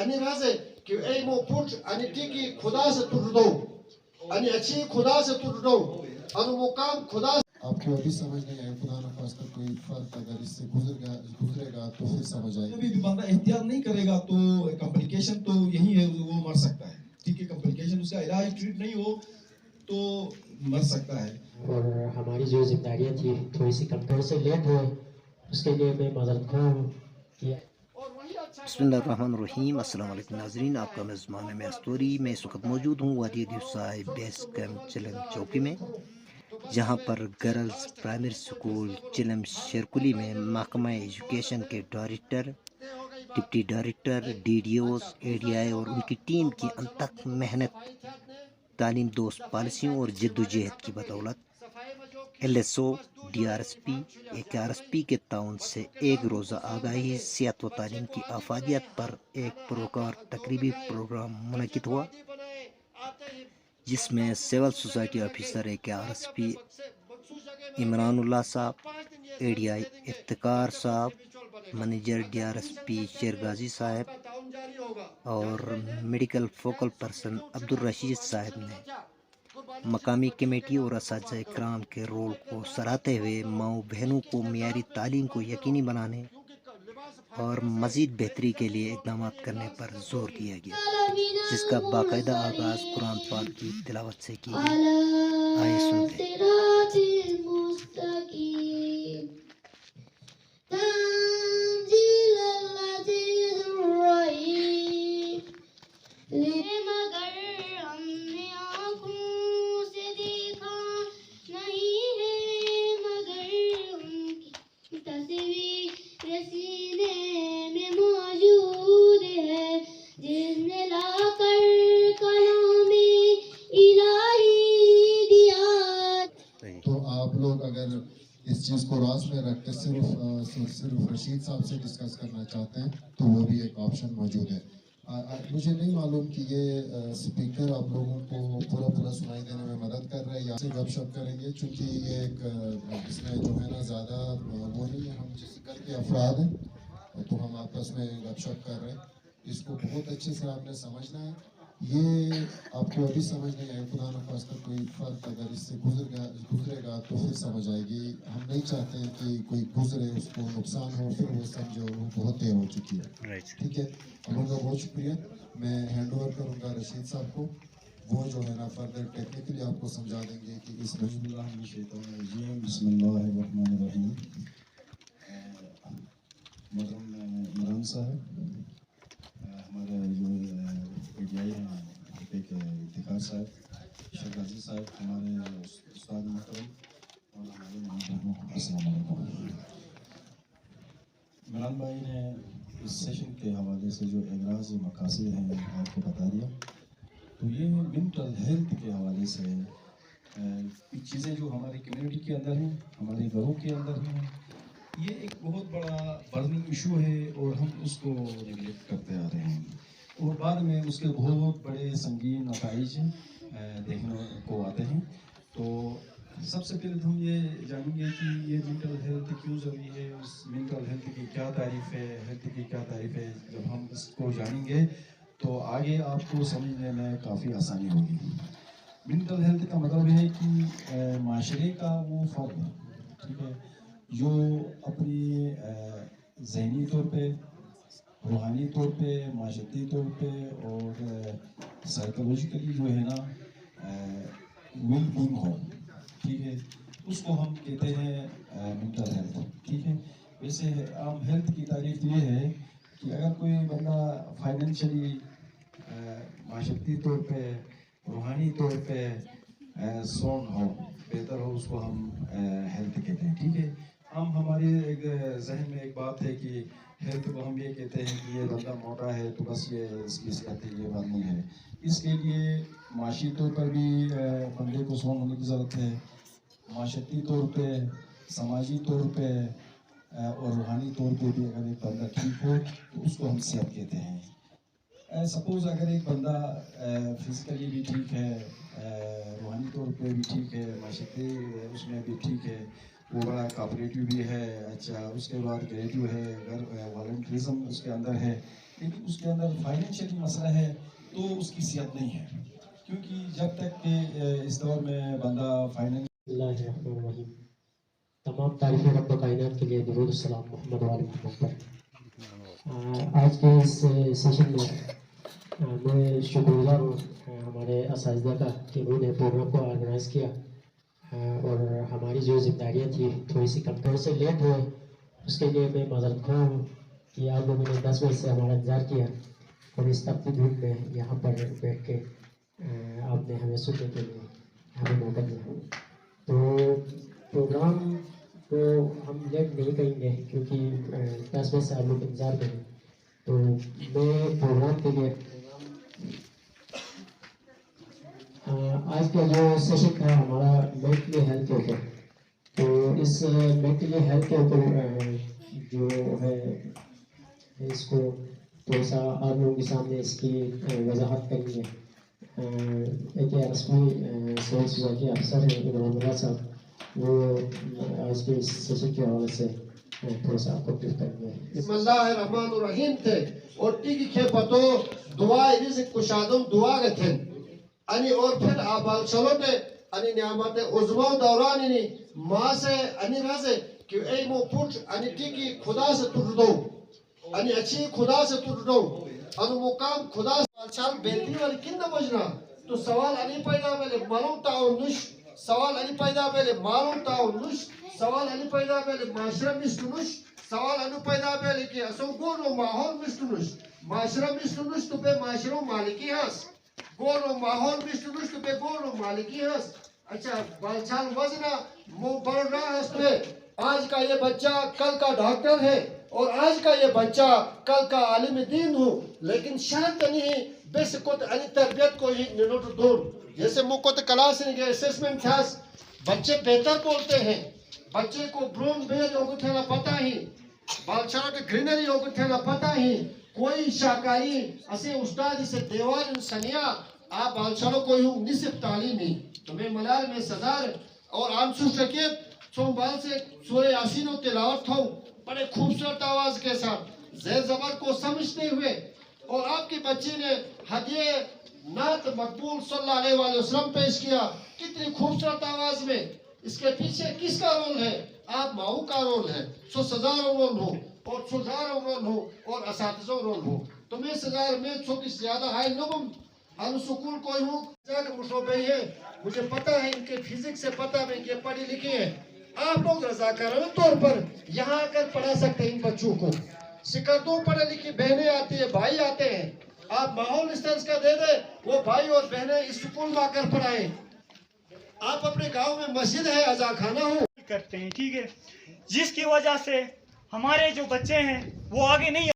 आणि राजे की ای مو پوت आणि टिकी खुदा से तुरदो आणि अच्छी खुदा से तुरदो और मुकाम खुदा आपको अभी समझ नहीं आया खुदा न खास्ता कोई फर्क अगर इससे गुजरेगा तो फिर समझ आएगा अभी बांदा एहतियात नहीं करेगा तो कॉम्प्लिकेशन तो यही है वो मर सकता है ठीक है कॉम्प्लिकेशन उसका इलाज ट्रीट नहीं हो तो मर सकता है और हमारी जो जिम्मेदारियां थी थोड़ी सी कम थोड़े से लेट हुए उसके लिए मैं माजरत खा हूँ बिस्मिल्लाहिर्रहमानिर्रहीम अस्सलाम वालेकुम नाज़रीन, आपका मेज़बान में अस्तूरी। मैं इस वक्त मौजूद हूँ वादी साहिब बेस कैंप चिलम चौकी में, जहाँ पर गर्ल्स प्राइमरी स्कूल चिलम शेरकुली में महकमा एजुकेशन के director, deputy director, DDOs, ADI और उनकी टीम की अनथक मेहनत, तालीम दोस्त पॉलिसियों और जद्दोजहद की बदौलत LSO, DRSP, AKRSP के ताउन से एक रोज़ा आगाही सेहत व तालीम की आफादियत पर एक पुरकार तकरीबी प्रोग्राम मुनक़िद हुआ, जिसमें civil society officer AKRSP Imranullah साहब, ADI इफ्तिकार साहब, मैनेजर DRSP शेरगाजी साहब और medical focal person Abdul Rashid साहब ने मकामी कमेटी और असातिज़ा इकराम के रोल को सराहते हुए माओ बहनों को मियारी तालीम को यकीनी बनाने और मज़ीद बेहतरी के लिए इक़दाम करने पर जोर दिया गया, जिसका बाकायदा आगाज़ कुरान पाक की तिलावत से किया गया। आइए सुनते हैं। इस चीज़ को राज में रख के सिर्फ रशीद साहब से डिस्कस करना चाहते हैं तो वो भी एक ऑप्शन मौजूद है। मुझे नहीं मालूम कि ये स्पीकर आप लोगों को पूरा सुनाई देने में मदद कर रहे हैं या से गपशप करेंगे, चूँकि ये एक इसमें जो है ना ज़्यादा वो नहीं है, हम जिस घर के अफराद हैं तो हम आपस में गपशप कर रहे हैं, इसको बहुत अच्छे से आपने समझना है। ये आपको अभी समझ नहीं आया खुदा न खास्ता कोई फर्क अगर इससे गुजरेगा तो फिर समझ आएगी। हम नहीं चाहते हैं कि कोई गुजरे उसको नुकसान हो फिर वो समझे और वो बहुत देर हो चुकी है। ठीक है, हम लोगों का बहुत शुक्रिया। मैं हैंड ओवर करूँगा रशीद साहब को, वो जो है ना फर्दर टेक्निकली आपको समझा देंगे कि इस बिस्मिल्लाहिर्रहमानिर्रहीम। इमरान साहब हमारे जो PDI हैं इफ्तिकार साहब, शेरगाजी साहब, हमारे उस्ताद मोहतरम और हमारे अस्सलाम वालेकुम। इमरान भाई ने इस सेशन के हवाले से जो एगराज मकासद हैं आपको बता दिया। तो ये मेंटल हेल्थ के हवाले से चीज़ें जो हमारी कम्युनिटी के अंदर हैं, हमारे घरों के अंदर हैं, ये एक बहुत बड़ा बर्निंग इशू है और हम उसको नेगलेक्ट करते आ रहे हैं और बाद में उसके बहुत बड़े संगीन नताइज देखने को आते हैं। तो सबसे पहले हम ये जानेंगे कि ये मेंटल हेल्थ क्यों ज़रूरी है, उस मेंटल हेल्थ की क्या तारीफ़ है, हेल्थ की क्या तारीफ़ है। जब हम इसको जानेंगे तो आगे आपको समझने में काफ़ी आसानी होगी। मेंटल हेल्थ का मतलब है कि माशरे का वो फ़र्द, ठीक है, जो अपनी ज़हनी तौर पे, रूहानी तौर पे, माशरती तौर पे और साइकोलॉजिकली जो है ना वेल बीइंग हो, ठीक है, उसको हम कहते हैं मेंटल हेल्थ। ठीक है, वैसे आम हेल्थ की तारीफ ये है कि अगर कोई बंदा फाइनेंशियली, माशरती तौर पे, रूहानी तौर पे स्ट्रॉन्ग हो, बेहतर हो, उसको हम हेल्थ कहते हैं। ठीक है, हमारे एक जहन में एक बात है कि हेल्थ को हम ये कहते हैं कि ये बंदा मोटा है तो बस ये इसकी सेहत है, ये बात नहीं है। इसके लिए माशी तौर पर भी बंदे को स्ट्रॉन्ग होने की ज़रूरत है, माशरती तौर पे, समाजी तौर पे और रूहानी तौर पे भी अगर एक बंदा ठीक हो तो उसको हम सेहत कहते हैं। सपोज़ अगर एक बंदा फिज़िकली भी ठीक है, रूहानी तौर पे भी ठीक है, माशरती उसमें भी ठीक है, वो बड़ा कोऑपरेटिव भी है, अच्छा, उसके बाद क्रिएटिव है, अगर वॉलंटियरिज्म उसके अंदर है, لیکن اس کے اندر فائنینشیلی مسئلہ ہے تو اس کی صحت نہیں ہے، کیونکہ جب تک کہ اس دور میں بندہ فائنینس اللہ الرحمن الرحیم۔ تمام تعریفیں رب کائنات کے لیے، درود السلام محمد وعلی محمد پر۔ آج کے اس سیشن میں میں شکر گزار ہوں ہمارے اساتذہ کا کہ انہوں نے پروگرام کو آرگنائز کیا، اور ہماری جو ذمہ داریاں تھی تھوڑی سی کم، تھوڑے سے لیٹ ہوئے، اس کے لیے میں معذرت خواہ ہوں کہ آپ لوگوں نے 10 بجے سے ہمارا انتظار کیا اور اس تپتی دھوپ میں یہاں پر بیٹھ کے آپ نے ہمیں سننے کے لیے ہمیں موقع دیا۔ تو پروگرام کو ہم لیٹ نہیں کریں گے کیونکہ 10 بجے سے آپ لوگ انتظار کریں، تو میں پروگرام کے لیے آج کا جو سیشن تھا ہمارا مینٹلی ہیلتھ کے اوپر، تو اس مینٹلی ہیلتھ کے اوپر جو ہے اس کو تھوڑا سا آپ لوگوں کے سامنے اس کی وضاحت کرنی ہے۔ ایک رسمی سول سوسائٹی افسر ہیں عمران اللہ صاحب، وہ آج کے اس سیشن کے حوالے سے تھوڑا سا آپ کو بریف کریں گے۔ بسم اللہ الرحمن الرحیم تھے اور ٹیکی کے پتو دعا رزق کشادم دعا گتھن انی اور پھر آبال چلوٹے انی نعمت عظمہ دوران انی ماں سے انی رازے کہ اے مو پوٹ انی ٹیکی خدا سے تر دو انی اچھی خدا سے تر دو انو مقام خدا سے چال بیلتی والی کن بجنا تو سوال انی پیدا بیلے معلوم تاؤ نش سوال انی پیدا بیلے معلوم تاؤ نش سوال انی پیدا بیلے معاشرہ مستنش سوال انی پیدا بیلے کہ اسو گون و ماحول مستنش معاشرہ مستنش تو بے معاشرہ مالکی ہاس گون و ماحول مستنش تو بے گون و مالکی ہاس۔ اچھا بالچال وزنہ مو بڑھ رہا ہے، آج کا یہ بچہ کل کا ڈاکٹر ہے اور آج کا یہ بچہ کل کا عالم دین ہو، لیکن شرط نہیں بس کت انی تربیت کو ہی ننوٹ دور جیسے مکت کلاس نگے اسیسمنٹ تھاس بچے بہتر بولتے ہیں، بچے کو برون بیل ہوگا تھینا پتا ہی، بالچالوں کے گرینری ہوگا تھینا پتا ہی، کوئی شاکاری اسے استاد اسے دیوار انسانیہ آپ بالچالوں کو ہوں نصف تعلیمی تو میں ملال میں صدار اور عام سوشکیت سو بال سے سورہ یاسین و تلاوت ہوں بڑے خوبصورت آواز کے ساتھ زیر زبر کو سمجھتے ہوئے، اور آپ کے بچے نے ہدیہ نعت مقبول صلی اللہ علیہ وآلہ وسلم پیش کیا کتنی خوبصورت آواز میں، اس کے پیچھے کس کا رول ہے؟ آپ ماؤں کا رول ہے، سو سزار رول ہو اور سزار رول ہو اور اساتذہ رول ہو، تو میں سزار میں چھو کس زیادہ ہائی نبم ہم سکول کوئی ہوں جاکر مشروبے ہیں، مجھے پتہ ہے ان کے فزکس سے پتہ میں کہ پڑھی لکھی ہیں، آپ لوگ رضاکارانہ طور پر یہاں آ کر پڑھا سکتے ہیں ان بچوں کو، سکردوں پڑھے لکھی بہنیں آتی ہیں، بھائی آتے ہیں، آپ ماحول اس طرح کا دے دیں وہ بھائی اور بہنیں اس سکول میں آ کر پڑھائیں۔ آپ اپنے گاؤں میں مسجد ہے عزاخانہ ہو کرتے ہیں، ٹھیک ہے، جس کی وجہ سے ہمارے جو بچے ہیں وہ آگے نہیں